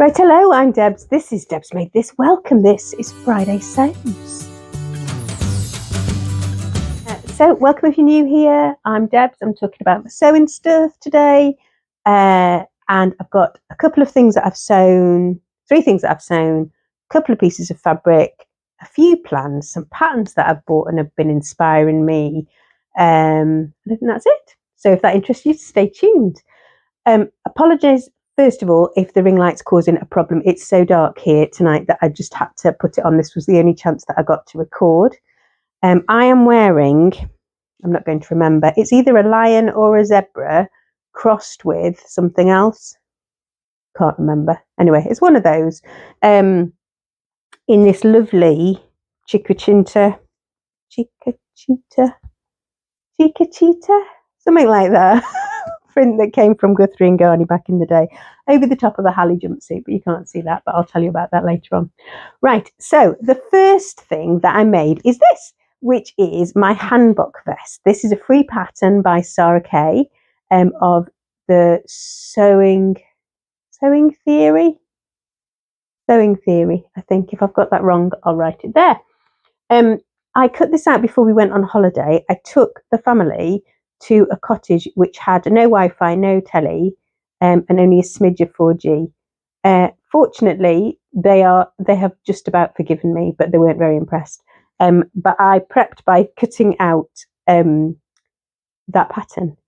Right, hello, I'm Debs. This is Debs Made This. Welcome, this is Friday Sews. So welcome if you're new here. I'm Debs. I'm talking about my sewing stuff today. And I've got a couple of things that I've sewn, 3 things that I've sewn, a couple of pieces of fabric, a few plans, some patterns that I've bought and have been inspiring me. I think that's it. So if that interests you, stay tuned. Apologise first of all if the ring light's causing a problem. It's so dark here tonight that I just had to put it on. This was the only chance that I got to record. I am wearing, I'm not going to remember, it's either a lion or a zebra crossed with something else. Can't remember. Anyway, it's one of those. In this lovely Chiquita, something like that. Print that came from Guthrie and Garney back in the day, over the top of a Halley jumpsuit, but you can't see that, but I'll tell you about that later on. Right, so the first thing that I made is this, which is my Handbook vest. This is a free pattern by Sarah Kay of the sewing theory. I think if I've got that wrong, I'll write it there. I cut this out before we went on holiday. I took the family to a cottage which had no Wi-Fi, no telly, and only a smidge of 4G. Fortunately, they have just about forgiven me, but they weren't very impressed. But I prepped by cutting out that pattern,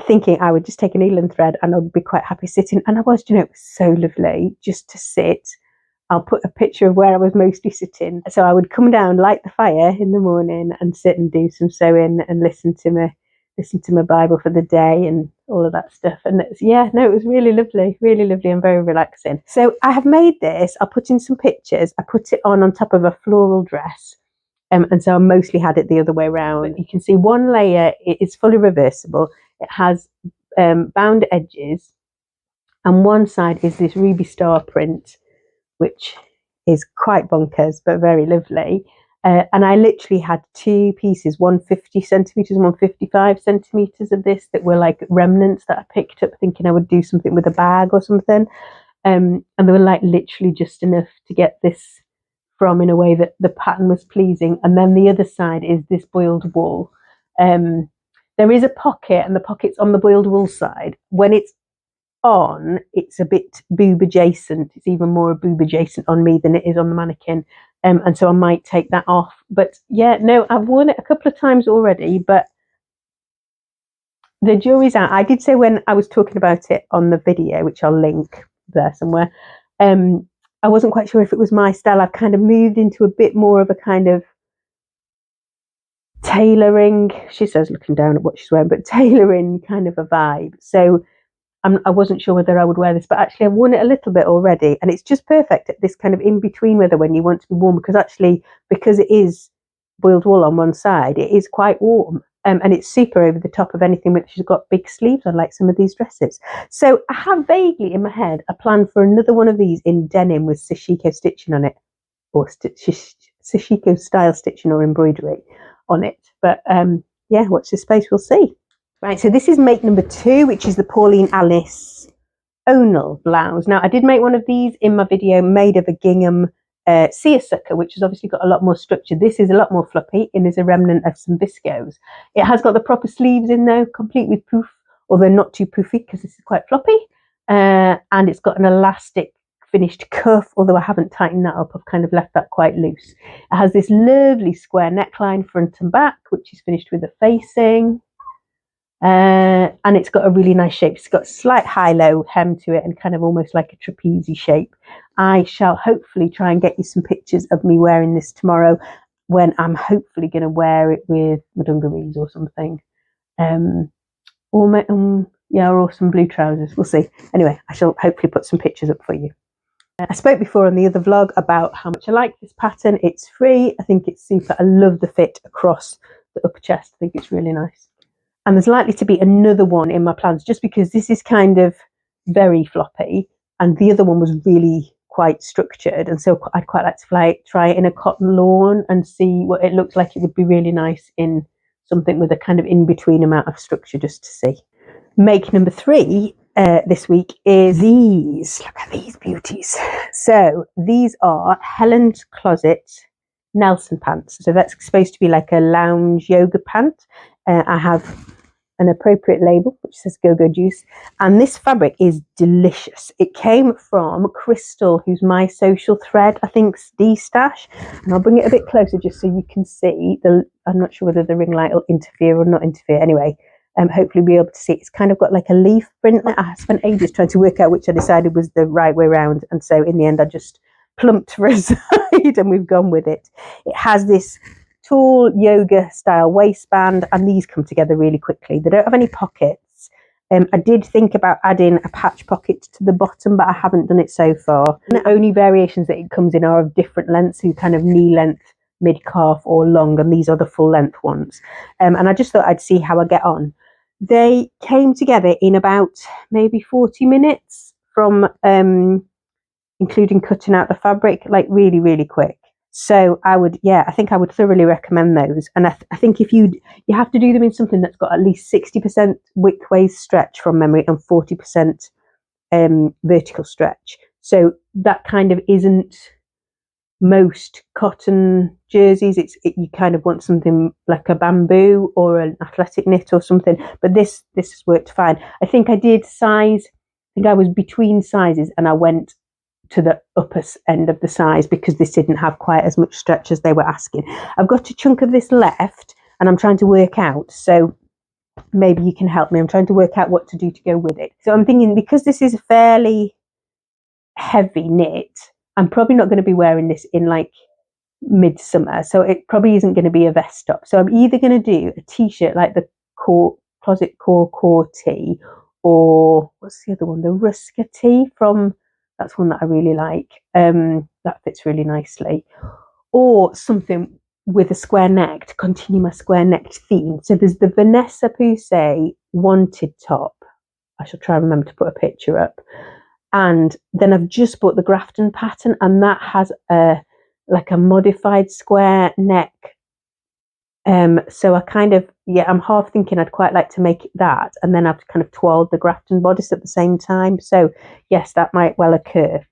thinking I would just take a needle and thread and I'd be quite happy sitting. And I was, it was so lovely just to sit. I'll put a picture of where I was mostly sitting. So I would come down, light the fire in the morning and sit and do some sewing and listen to my Bible for the day and all of that stuff. And it was really lovely and very relaxing. So I have made this. I'll put in some pictures. I put it on top of a floral dress. And so I mostly had it the other way around. You can see one layer, it is fully reversible. It has bound edges. And one side is this ruby star print, which is quite bonkers, but very lovely. And I literally had 2 pieces, 150 centimetres, 155 centimetres of this that were like remnants that I picked up thinking I would do something with a bag or something. And they were like literally just enough to get this from in a way that the pattern was pleasing. And then the other side is this boiled wool. There is a pocket, and the pocket's on the boiled wool side. When it's on, it's a bit boob adjacent. It's even more boob adjacent on me than it is on the mannequin. And so I might take that off. But I've worn it a couple of times already, but the jury's out. I did say when I was talking about it on the video, which I'll link there somewhere, I wasn't quite sure if it was my style. I've kind of moved into a bit more of a kind of tailoring, she says looking down at what she's wearing, but tailoring kind of a vibe. So I wasn't sure whether I would wear this, but actually I've worn it a little bit already, and it's just perfect at this kind of in-between weather when you want to be warm, because it is boiled wool on one side, it is quite warm, and it's super over the top of anything which has got big sleeves on, like some of these dresses. So I have vaguely in my head a plan for another one of these in denim with sashiko stitching on it, or sashiko style stitching or embroidery on it. But watch this space, we'll see. Right, so this is make number 2, which is the Pauline Alice Onil blouse. Now, I did make one of these in my video made of a gingham seersucker, which has obviously got a lot more structure. This is a lot more floppy and is a remnant of some viscose. It has got the proper sleeves in though, complete with poof, although not too poofy because this is quite floppy. And it's got an elastic finished cuff, although I haven't tightened that up. I've kind of left that quite loose. It has this lovely square neckline front and back, which is finished with a facing. And it's got a really nice shape. It's got slight high-low hem to it and kind of almost like a trapeze shape. I shall hopefully try and get you some pictures of me wearing this tomorrow when I'm hopefully going to wear it with my dungarees or something. Or some blue trousers. We'll see. Anyway, I shall hopefully put some pictures up for you. I spoke before on the other vlog about how much I like this pattern. It's free. I think it's super. I love the fit across the upper chest. I think it's really nice. And there's likely to be another one in my plans just because this is kind of very floppy and the other one was really quite structured. And so I'd quite like to try it in a cotton lawn and see what it looks like. It would be really nice in something with a kind of in-between amount of structure just to see. Make number 3 this week is these. Look at these beauties. So these are Helens Closet Nelson pants. So that's supposed to be like a lounge yoga pant. I have an appropriate label which says Go-Go Juice, and this fabric is delicious. It came from Crystal, who's my social thread, I think, D-Stash, and I'll bring it a bit closer just so you can see I'm not sure whether the ring light will interfere or not interfere. Anyway, hopefully be able to see. It's kind of got like a leaf print. I spent ages trying to work out which I decided was the right way around, and so in the end I just plumped for a side and we've gone with it. It has this tall yoga style waistband, and these come together really quickly. They don't have any pockets. I did think about adding a patch pocket to the bottom, but I haven't done it so far. And the only variations that it comes in are of different lengths, so kind of knee length, mid calf or long, and these are the full length ones. And I just thought I'd see how I get on. They came together in about maybe 40 minutes from including cutting out the fabric, like really, really quick. So I think I would thoroughly recommend those. And I think if you have to do them in something that's got at least 60% width waist stretch from memory and 40% vertical stretch. So that kind of isn't most cotton jerseys. You kind of want something like a bamboo or an athletic knit or something. But this has worked fine. I think I was between sizes and I went to the upper end of the size because this didn't have quite as much stretch as they were asking. I've got a chunk of this left and I'm trying to work out, so maybe you can help me. I'm trying to work out what to do to go with it. So I'm thinking, because this is a fairly heavy knit, I'm probably not going to be wearing this in like midsummer, so it probably isn't going to be a vest top. So I'm either going to do a t-shirt like the Closet Core tee, or what's the other one, the Rusker tee from, that's one that I really like. That fits really nicely. Or something with a square neck to continue my square necked theme. So there's the Vanessa Pouzet Wanted top. I shall try and remember to put a picture up. And then I've just bought the Grafton pattern, and that has a modified square neck. So I I'm half thinking I'd quite like to make that, and then I've kind of twirled the Grafton bodice at the same time. So yes, that might well occur.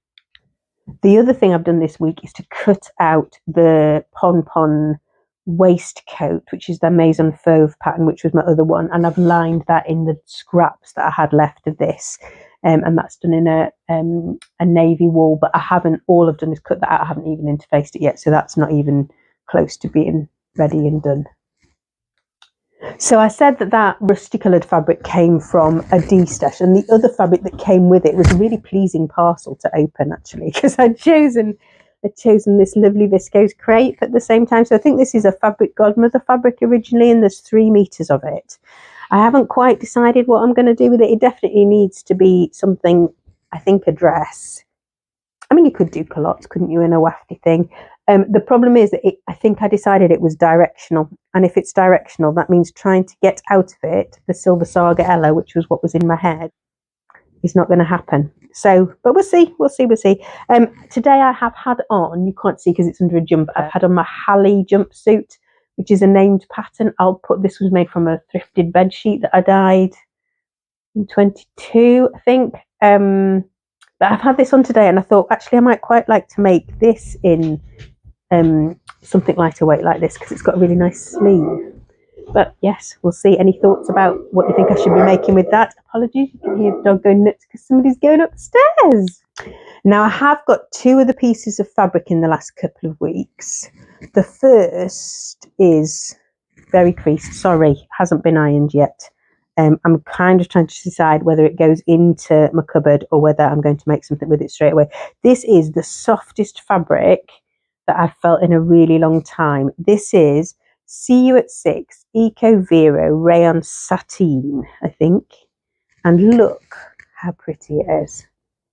The other thing I've done this week is to cut out the pon waistcoat, which is the Maison Fauve pattern, which was my other one, and I've lined that in the scraps that I had left of this. And that's done in a navy wool, but all I've done is cut that out. I haven't even interfaced it yet, so that's not even close to being ready and done. So I said that rusty coloured fabric came from a D-Stash, and the other fabric that came with it was a really pleasing parcel to open, actually, because I'd chosen this lovely viscose crepe at the same time. So I think this is a Fabric Godmother fabric originally, and there's 3 meters of it. I haven't quite decided what I'm going to do with it. It definitely needs to be something, I think, a dress. I mean, you could do culottes, couldn't you, in a wafty thing? The problem is that I think I decided it was directional. And if it's directional, that means trying to get out of it the Silver Saga Ella, which was what was in my head, is not going to happen. So, but we'll see. Today I have had on, you can't see because it's under a jumper, I've had on my Halle jumpsuit, which is a named pattern. This was made from a thrifted bedsheet that I dyed in 22, I think. But I've had this on today, and I thought, actually, I might quite like to make this in something lighter weight like this, because it's got a really nice sleeve. But yes, we'll see. Any thoughts about what you think I should be making with that? Apologies, you can hear the dog going nuts because somebody's going upstairs. Now, I have got 2 other pieces of fabric in the last couple of weeks. The first is very creased. Sorry, hasn't been ironed yet. I'm kind of trying to decide whether it goes into my cupboard or whether I'm going to make something with it straight away. This is the softest fabric that I've felt in a really long time. This is See You at 6 Eco Vero Rayon Sateen, I think. And look how pretty it is.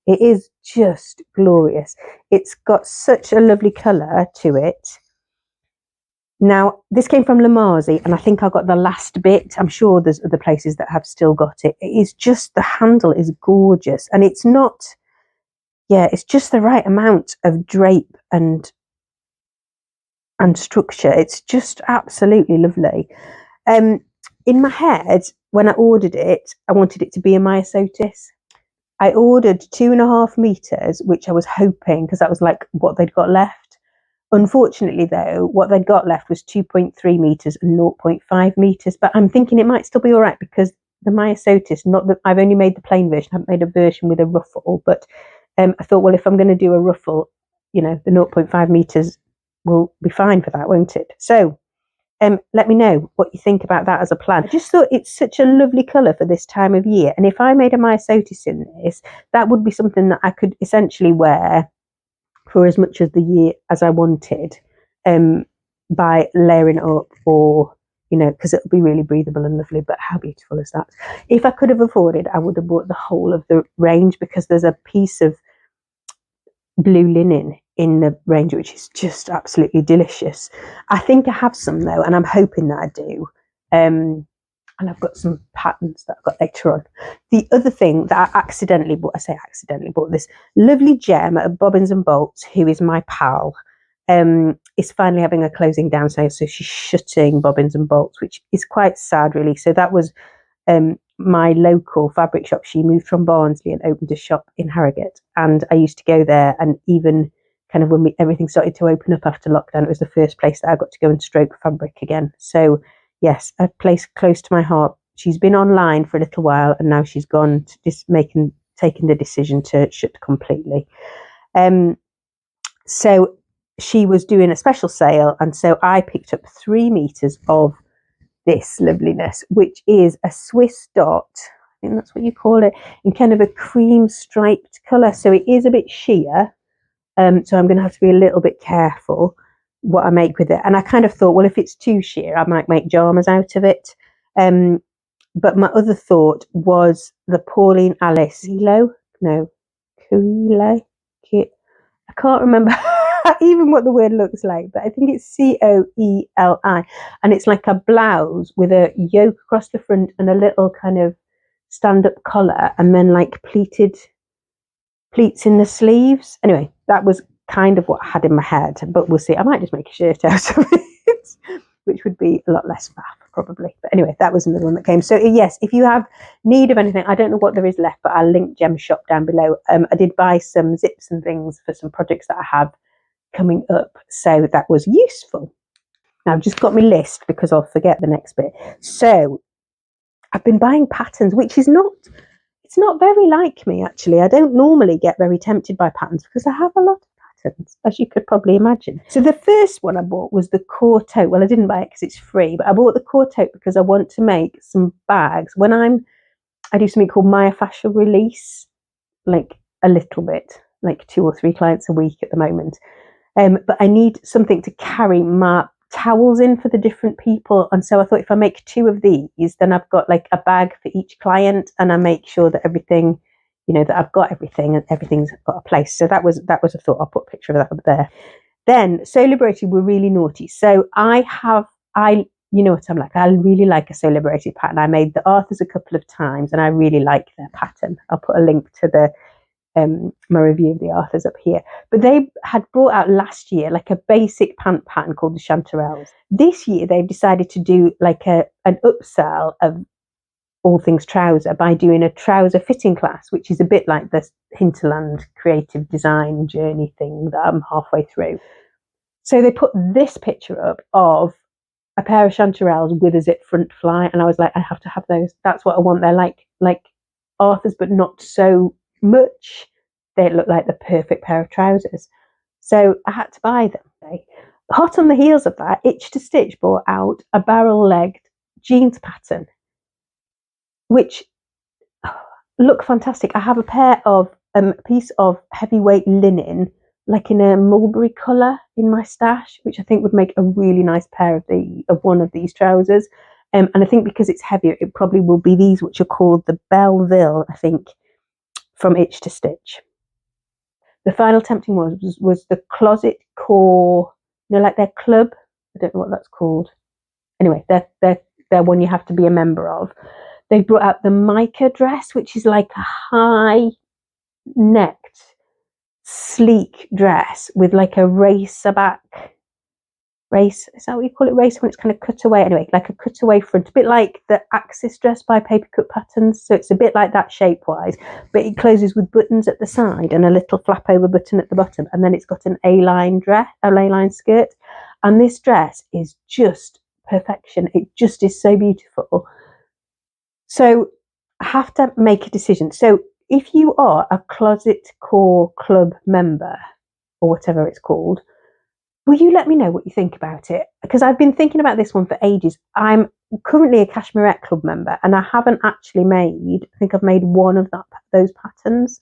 It is just glorious. It's got such a lovely colour to it. Now, this came from Lamarzi, and I think I got the last bit. I'm sure there's other places that have still got it. It is just, the handle is gorgeous, and it's not, it's just the right amount of drape and structure. It's just absolutely lovely. In my head, when I ordered it, I wanted it to be a myosotis. I ordered 2.5 meters, which I was hoping, because that was like what they'd got left. Unfortunately, though, what they'd got left was 2.3 meters and 0.5 meters. But I'm thinking it might still be all right, because the myosotis, not that I've only made the plain version, I haven't made a version with a ruffle. But I thought, well, if I'm going to do a ruffle, the 0.5 meters will be fine for that, won't it? So let me know what you think about that as a plan. I just thought it's such a lovely colour for this time of year. And if I made a myosotis in this, that would be something that I could essentially wear for as much of the year as I wanted, by layering it up, or because it'll be really breathable and lovely. But how beautiful is that? If I could have afforded, I would have bought the whole of the range, because there's a piece of blue linen in the range which is just absolutely delicious. I think I have some though, and I'm hoping that I do. And I've got some patterns that I've got later on. The other thing that I accidentally bought, this lovely gem at Bobbins and Bolts, who is my pal, is finally having a closing down sale. So she's shutting Bobbins and Bolts, which is quite sad, really. So that was my local fabric shop. She moved from Barnsley and opened a shop in Harrogate. And I used to go there, and even kind of when everything started to open up after lockdown, it was the first place that I got to go and stroke fabric again. So yes, a place close to my heart. She's been online for a little while, and now she's gone to taking the decision to shut completely. So she was doing a special sale, and so I picked up 3 meters of this loveliness, which is a Swiss dot. I think that's what you call it, in kind of a cream striped colour. So it is a bit sheer. So I'm going to have to be a little bit careful what I make with it. And I kind of thought, well, if it's too sheer, I might make jammers out of it. But my other thought was the Pauline Alice Kulo. I can't remember even what the word looks like, but I think it's Coeli, and it's like a blouse with a yoke across the front and a little kind of stand-up collar, and then like pleats in the sleeves. Anyway, that was kind of what I had in my head, but we'll see. I might just make a shirt out of it, which would be a lot less faff probably. But anyway, that was another one that came. So yes, if you have need of anything, I don't know what there is left, but I'll link Gem's shop down below. I did buy some zips and things for some projects that I have coming up, so that was useful. Now I've just got my list because I'll forget the next bit. So I've been buying patterns, which is not very like me, actually. I don't normally get very tempted by patterns because I have a lot of patterns, as you could probably imagine. So the first one I bought was the core tote. Well, I didn't buy it because it's free, but I bought the core tote because I want to make some bags. When I do something called myofascial release, like a little bit, like 2 or 3 clients a week at the moment. But I need something to carry my towels in for the different people, and so I thought if I make 2 of these, then I've got like a bag for each client, and I make sure that everything, that I've got everything and everything's got a place. So that was a thought. I'll put a picture of that up there. Then So Liberated were really naughty. So you know what I'm like, I really like a So Liberated pattern. I made the Arthurs a couple of times and I really like their pattern. I'll put a link to the my review of the Arthurs up here. But they had brought out last year like a basic pant pattern called the Chanterelles. This year they've decided to do like an upsell of all things trouser by doing a trouser fitting class, which is a bit like the Hinterland creative design journey thing that I'm halfway through. So they put this picture up of a pair of Chanterelles with a zip front fly, and I was like, I have to have those. That's what I want. They're like Arthurs, but not so much. They look like the perfect pair of trousers, so I had to buy them. Hot on the heels of that, Itch to Stitch brought out a barrel-legged jeans pattern, which look fantastic. I have a pair of piece of heavyweight linen, like in a mulberry colour, in my stash, which I think would make a really nice pair of one of these trousers. And I think because it's heavier, it probably will be these, which are called the Belleville, I think, from Itch to Stitch. The final tempting one was the Closet Core, like their club. I don't know what that's called. Anyway, they're one you have to be a member of. They brought out the Mica dress, which is like a high-necked, sleek dress with like a racer back race, is that what you call it, race, when it's kind of cut away, anyway, like a cutaway front, a bit like the Axis dress by Paper Cut Patterns, so it's a bit like that shape wise, but it closes with buttons at the side and a little flap over button at the bottom, and then it's got an A-line skirt, and this dress is just perfection. It just is so beautiful. So I have to make a decision. So if you are a Closet Core Club member, or whatever it's called, will you let me know what you think about it? Because I've been thinking about this one for ages. I'm currently a Cashmerette Club member, and I haven't actually made, I think I've made one of those patterns.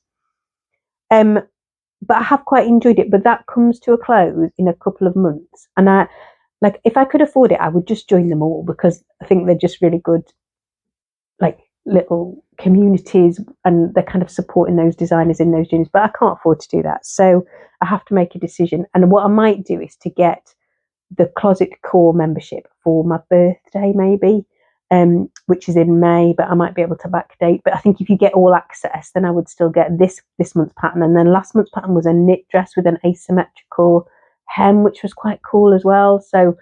But I have quite enjoyed it, but that comes to a close in a couple of months. And if I could afford it, I would just join them all, because I think they're just really good, like, little communities, and they're kind of supporting those designers in those journeys, but I can't afford to do that, so I have to make a decision. And what I might do is to get the Closet Core membership for my birthday, maybe, which is in May, but I might be able to backdate. But I think if you get all access, then I would still get this month's pattern, and then last month's pattern was a knit dress with an asymmetrical hem, which was quite cool as well. So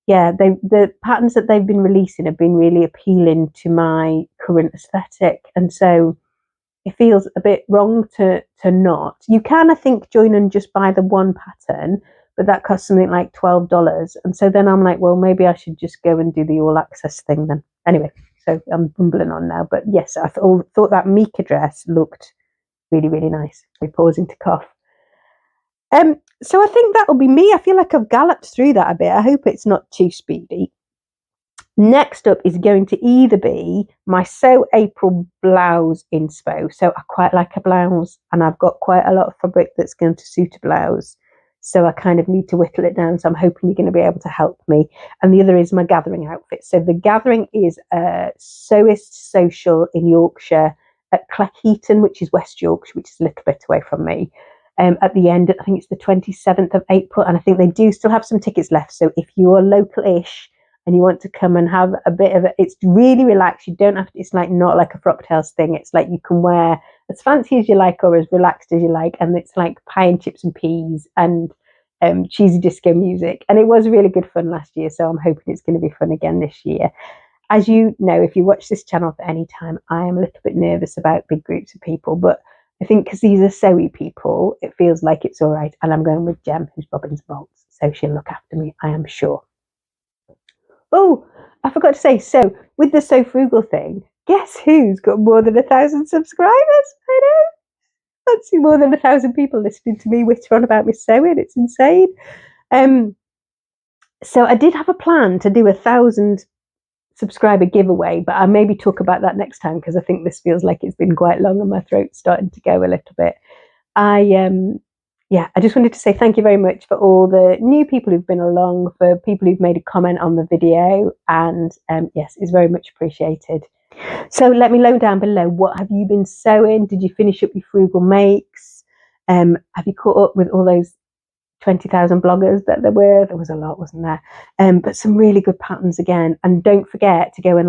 yeah, the patterns that they've been releasing have been really appealing to my current aesthetic, and so it feels a bit wrong to not. You can, I think, join and just buy the one pattern, but that costs something like $12, and so then I'm like, well, maybe I should just go and do the all access thing then. Anyway, so I'm bumbling on now, but yes, I thought that Mica dress looked really, really nice. We're pausing to cough. So I think that'll be me. I feel like I've galloped through that a bit. I hope it's not too speedy. Next up is going to either be my Sew April blouse inspo. So I quite like a blouse, and I've got quite a lot of fabric that's going to suit a blouse. So I kind of need to whittle it down. So I'm hoping you're going to be able to help me. And the other is my gathering outfit. So the gathering is a Sewist social in Yorkshire at Cleckheaton, which is West Yorkshire, which is a little bit away from me. At the end, I think it's the 27th of April, and I think they do still have some tickets left. So if you're local-ish and you want to come and have a bit of it, it's really relaxed. You don't have to, it's like not like a Frocktails thing. It's like you can wear as fancy as you like or as relaxed as you like, and it's like pie and chips and peas and cheesy disco music. And it was really good fun last year, so I'm hoping it's going to be fun again this year. As you know, if you watch this channel for any time, I am a little bit nervous about big groups of people, but I think because these are sewy people, it feels like it's all right. And I'm going with Jem, who's Bobbins Bolts, so she'll look after me, I am sure. Oh, I forgot to say, so with the So Frugal thing, guess who's got more than 1,000 subscribers? I know. I'd see more than 1,000 people listening to me witter on about me sewing. It's insane. So I did have a plan to do 1,000 subscriber giveaway, but I'll maybe talk about that next time, because I think this feels like it's been quite long and my throat's starting to go a little bit. I just wanted to say thank you very much for all the new people who've been along, for people who've made a comment on the video, and yes, it's very much appreciated. So let me know down below, what have you been sewing? Did you finish up your Frugal makes? Have you caught up with all those 20,000 bloggers that there was a lot, wasn't there? But some really good patterns again, and don't forget to go and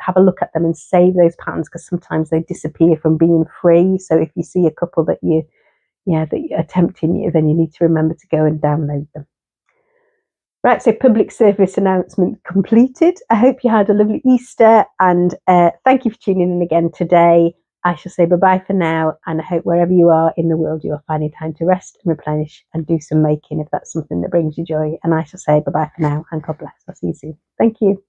have a look at them and save those patterns, because sometimes they disappear from being free. So if you see a couple that are tempting you, then you need to remember to go and download them. Right, so public service announcement completed. I hope you had a lovely Easter, and thank you for tuning in again today. I shall say bye-bye for now, and I hope wherever you are in the world, you are finding time to rest and replenish and do some making if that's something that brings you joy. And I shall say bye-bye for now, and God bless. I'll see you soon. Thank you.